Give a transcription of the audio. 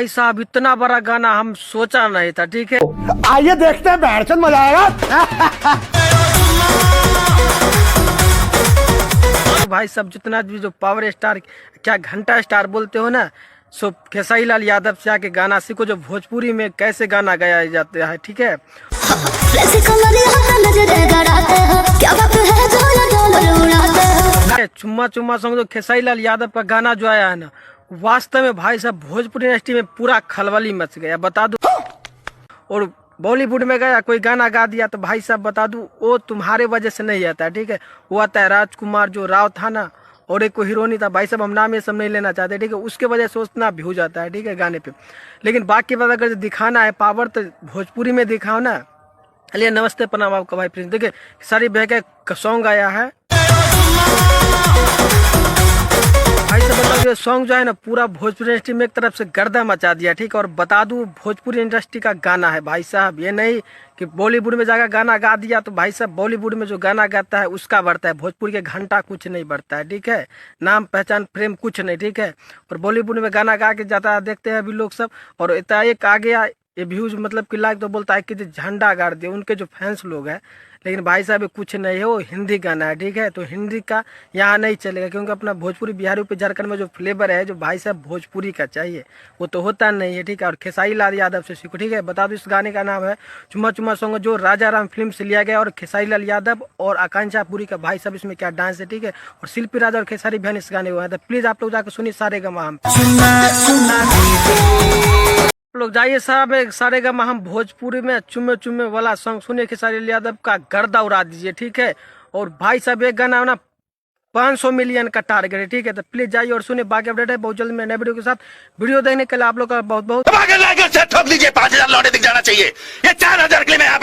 भाई साहब इतना बड़ा गाना हम सोचा नहीं था। ठीक है, आइए देखते हैं, बैठचंद मजा आएगा। भाई साहब जितना भी जो पावर स्टार क्या घंटा स्टार बोलते हो ना, सो खेसारी लाल यादव से आके गाना सीखो जो भोजपुरी में कैसे गाना गाया जाता है। ठीक है, चुम्मा चुम्मा सॉन्ग जो खेसारी लाल यादव का गाना जो आया है ना, वास्तव में भाई साहब भोजपुरी इंडस्ट्री में पूरा खलबली मच गया, बता दूं। और बॉलीवुड में गया कोई गाना गा दिया तो भाई साहब बता दूं वो तुम्हारे वजह से नहीं आता है। ठीक है, वो आता है राजकुमार जो राव था ना, और एक को हीरोनी था, भाई साहब हम नाम ये सब नहीं लेना चाहते। ठीक है, उसके वजह से उतना भी हो जाता है। ठीक है, गाने पे। लेकिन बाकी बात अगर दिखाना है पावर तो भोजपुरी में दिखाओ ना। चलिए, नमस्ते प्रणाम आपका भाई प्रिंस। देखिए सारी बहके का सॉन्ग आया है भाई साहब, बताओ ये सॉन्ग जो है ना पूरा भोजपुरी इंडस्ट्री में एक तरफ से गर्दा मचा दिया। ठीक है, और बता दूं भोजपुरी इंडस्ट्री का गाना है भाई साहब, ये नहीं कि बॉलीवुड में जाकर गाना गा दिया तो भाई साहब बॉलीवुड में जो गाना गाता है उसका बढ़ता है, भोजपुरी के घंटा कुछ नहीं बढ़ता है। ठीक है, नाम पहचान प्रेम कुछ नहीं। ठीक है, और बॉलीवुड में गाना गा के जाता है, देखते हैं अभी लोग सब, और एक आ गया ये व्यूज मतलब कि लाइक तो बोलता है कि झंडा गाड़ दिया उनके जो फैंस लोग हैं। लेकिन भाई साहब ये कुछ नहीं है, वो हिंदी गाना है। ठीक है, तो हिंदी का यहाँ नहीं चलेगा क्योंकि अपना भोजपुरी बिहारी पे झारखंड में जो फ्लेवर है जो भाई साहब भोजपुरी का चाहिए वो तो होता नहीं है। ठीक है, और खेसारी लाल यादव से सीखो। ठीक है, बता दो इस गाने का नाम है चुम्मा चुम्मा सॉन्ग, जो राजा राम फिल्म से लिया गया, और खेसारी लाल यादव और आकांक्षा पुरी का भाई साहब इसमें क्या डांस है। ठीक है, और शिल्पी राजा और खेसारी बहन इस गाने को है, तो प्लीज आप लोग जाकर सुनिए सारेगामा हम लोग जाइए साहब सारेगामा हम भोजपुरी में चुम्मे चुम्मे वाला सॉन्ग सुनिए, खेसारी लाल यादव का गर्दा उड़ा दीजिए। ठीक है, और भाई साहब एक गाना है ना 500 मिलियन का टारगेट है। ठीक है, तो प्लीज जाइए और सुनिए। बाकी अपडेट है बहुत जल्द में नए वीडियो के साथ। वीडियो देखने के लिए आप लोग का बहुत बहुत ठोक दीजिए। 5000 लौटे दिख जाना चाहिए, ये 4000 के लिए मैं यहाँ पे